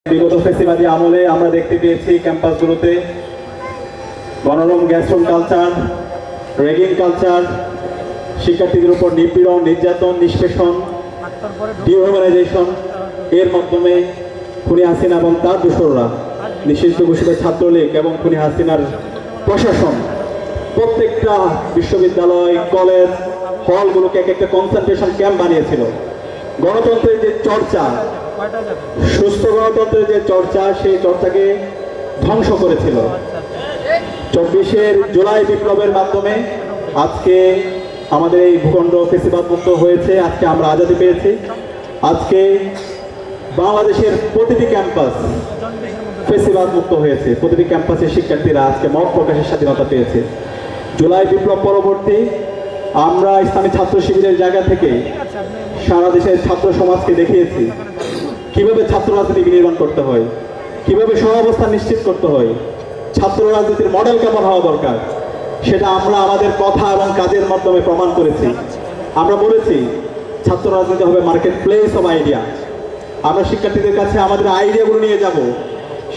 বিগত ফেসিবাদী আমলে আমরা দেখতে পেয়েছি ক্যাম্পাসগুলোতে গণরম গ্যাসরুম কালচার, র্যাগিং কালচার, শিক্ষার্থীদের উপর নিপীড়ন, নির্যাতন, নিষ্পেষণ, ডিহিউম্যানাইজেশন এর মাধ্যমে খুনি হাসিনা এবং তার দোসররা নিষিদ্ধ ঘোষিত ছাত্রলীগ এবং খুনি হাসিনার প্রশাসন প্রত্যেকটা বিশ্ববিদ্যালয়, কলেজ, হলগুলোকে এক একটা কনসেন্ট্রেশন ক্যাম্প বানিয়েছিল। গণতন্ত্রের যে চর্চা, সুস্থ গণতন্ত্রের যে চর্চা, সেই চর্চাকে ধ্বংস করেছিল। 24 জুলাই বিপ্লবের মাধ্যমে আজকে আমাদের এই ভূখণ্ড ফেসিবাদ মুক্ত হয়েছে। আজকে আমরা আজাদি পেয়েছি। আজকে বাংলাদেশের প্রতিটি ক্যাম্পাস ফেসিবাদ মুক্ত হয়েছে। প্রতিটি ক্যাম্পাসের শিক্ষার্থীরা আজকে মত প্রকাশের স্বাধীনতা পেয়েছে। জুলাই বিপ্লব পরবর্তী আমরা ইসলামী ছাত্র শিবিরের জায়গা থেকে সারা দেশের ছাত্র সমাজকে দেখিয়েছি কিভাবে ছাত্র রাজনীতি বিনির্মাণ করতে হয়, কিভাবে সহাবস্থান নিশ্চিত করতে হয়, ছাত্র রাজনীতির মডেল কেমন হওয়া দরকার, সেটা আমরা আমাদের কথা এবং কাজের মাধ্যমে প্রমাণ করেছি। আমরা বলেছি ছাত্র রাজনীতি হবে মার্কেট প্লেস অফ আইডিয়া। আমরা শিক্ষার্থীদের কাছে আমাদের আইডিয়াগুলো নিয়ে যাব।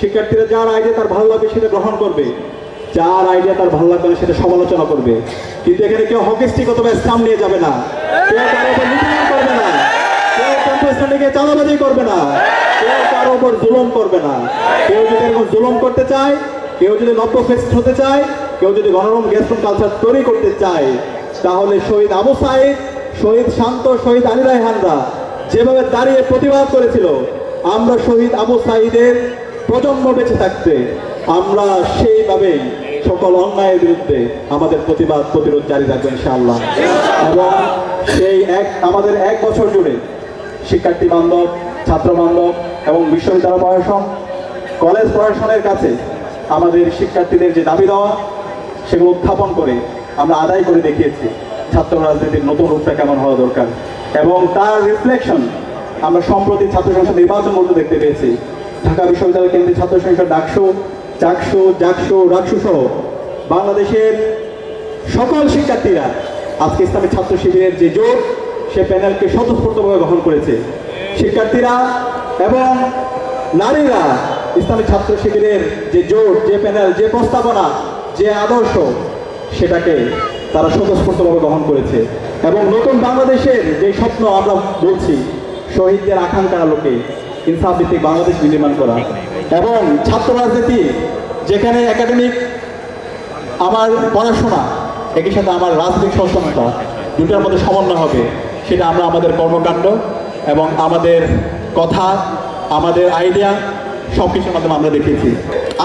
শিক্ষার্থীরা যার আইডিয়া তার ভালো লাগবে সেটা গ্রহণ করবে, যার আইডিয়া তার ভালো লাগবে না সেটা সমালোচনা করবে। কিন্তু এখানে কেউ হকিস্টিক অথবা স্টাম নিয়ে যাবে না, কেউ কারো উপর নিপীড়ন করবে না, কেউ ক্যাম্পাসে লিগে চাঁদাবাজি করবে না, কেউ কারো উপর জুলুম করবে না। কেউ যদি এরকম জুলুম করতে চায়, কেউ যদি নব্য ফেস্ট হতে চায়, কেউ যদি গণরম গ্যাসরুম কালচার তৈরি করতে চায়, তাহলে শহীদ আবু সাইদ, শহীদ শান্ত, শহীদ আলী রায়হানরা যেভাবে দাঁড়িয়ে প্রতিবাদ করেছিল, আমরা শহীদ আবু সাইদের প্রজন্ম বেঁচে থাকতে আমরা সেইভাবেই সকল অন্যায়ের বিরুদ্ধে আমাদের প্রতিবাদ প্রতিরোধ জারি রাখবো ইনশাআল্লাহ। এবং সেই আমাদের 1 বছর জুড়ে শিক্ষার্থী বান্ধব, ছাত্র বান্ধব এবং বিশ্ববিদ্যালয় প্রশাসন, কলেজ প্রশাসনের কাছে আমাদের শিক্ষার্থীদের যে দাবি দেওয়া সেগুলো উত্থাপন করে আমরা আদায় করে দেখিয়েছি ছাত্র রাজনীতির নতুন রূপটা কেমন হওয়া দরকার। এবং তার রিফ্লেকশন আমরা সম্প্রতি ছাত্র সংসদ নির্বাচন মধ্যে দেখতে পেয়েছি। ঢাকা বিশ্ববিদ্যালয় কেন্দ্রীয় ছাত্র সংসদ ডাকসু, চাকসু, জাকসু, রাকসু সহ বাংলাদেশের সকল শিক্ষার্থীরা আজকে ইসলামী ছাত্র শিবিরের যে জোট, সে প্যানেলকে স্বতঃস্ফূর্তভাবে গ্রহণ করেছে। শিক্ষার্থীরা এবং নারীরা ইসলামী ছাত্র শিবিরের যে জোট, যে প্যানেল, যে প্রস্তাবনা, যে আদর্শ, সেটাকে তারা স্বতঃস্ফূর্তভাবে গ্রহণ করেছে। এবং নতুন বাংলাদেশের যে স্বপ্ন আমরা বলছি, শহীদদের আকাঙ্ক্ষার আলোকে ইনসাফ ভিত্তিক বাংলাদেশ বিনির্মাণ করা এবং ছাত্র রাজনীতি যেখানে একাডেমিক আমার পড়াশোনা একই সাথে আমার রাজনৈতিক সচেতনতা দুটার মধ্যে সমন্বয় হবে, সেটা আমরা আমাদের কর্মকাণ্ড এবং আমাদের কথা, আমাদের আইডিয়া সব কিছুর মাধ্যমে আমরা দেখেছি।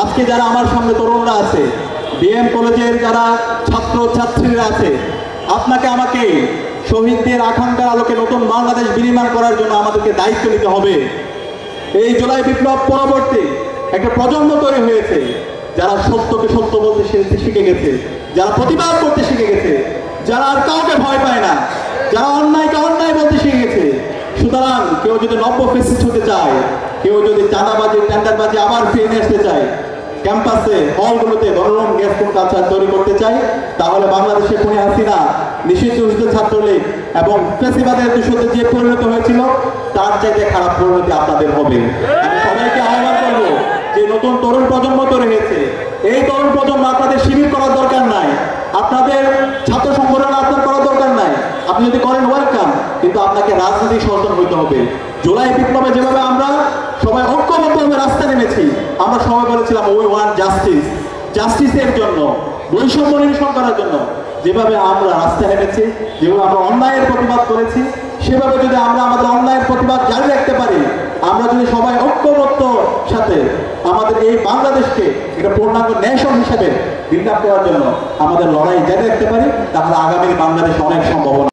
আজকে যারা আমার সামনে তরুণরা আছে, বিএম কলেজের যারা ছাত্র ছাত্রীরা আছে, আপনাকে আমাকে শহীদদের আকাঙ্ক্ষার আলোকে নতুন বাংলাদেশ বিনির্মাণ করার জন্য আমাদেরকে দায়িত্ব নিতে হবে। এই জুলাই বিপ্লব পরবর্তী একটা প্রজন্ম তৈরি হয়েছে যারা সত্যকে সত্য বলতে শিখে গেছে, যারা প্রতিবাদ করতে শিখে গেছে, যারা আর কাউকে ভয় পায় না, যারা অন্যায়কে অন্যায় বলতে শিখে গেছে। সুতরাং কেউ যদি নব্য ফেসিস্ট হতে চায়, কেউ যদি চাঁদাবাজি, টেন্ডারবাজি আবার ফিরে নিয়ে আসতে চায়, ক্যাম্পাসে হলগুলোতে গণরম গ্যাসরুম কালচার তৈরি করতে চায়, তাহলে বাংলাদেশে খুনি হাসিনা, নিষিদ্ধ ঘোষিত ছাত্রলীগ এবং ফেসিবাদের দোষরদের যে পরিণত হয়েছিল, তার চাইতে খারাপ পরিণতি আপনাদের হবে। আমি সবাইকে আহ্বান করবো যে নতুন তরুণ প্রজন্ম তৈরি হয়েছে, এই তরুণ প্রজন্ম আপনাদের শিবির করার দরকার নাই, আপনাদের ছাত্র সংগঠন আপনার করার দরকার নাই। আপনি যদি করেন ওয়েলকাম, কিন্তু আপনাকে রাজনৈতিক সচেতন হইতে হবে। জুলাই বিপ্লবে যেভাবে আমরা সবাই ঐক্যবদ্ধভাবে রাস্তা নেমেছি, আমরা সবাই বলেছিলাম উই ওয়ান্ট জাস্টিস, জাস্টিসের জন্য, বৈষম্য নিরসন করার জন্য। যেভাবে আমরা রাস্তা নেমেছি, যেভাবে আমরা অন্যায়ের প্রতিবাদ করেছি, সেভাবে যদি আমরা আমাদের অন্যায়ের প্রতিবাদ জারি রাখতে পারি, আমরা যদি সবাই ঐক্যবদ্ধ সাথে আমাদের এই বাংলাদেশকে একটা পূর্ণাঙ্গ নেশন হিসেবে বিল্ড আপ করার জন্য আমাদের লড়াই জারি রাখতে পারি, তাহলে আগামী বাংলাদেশে অনেক সম্ভাবনা।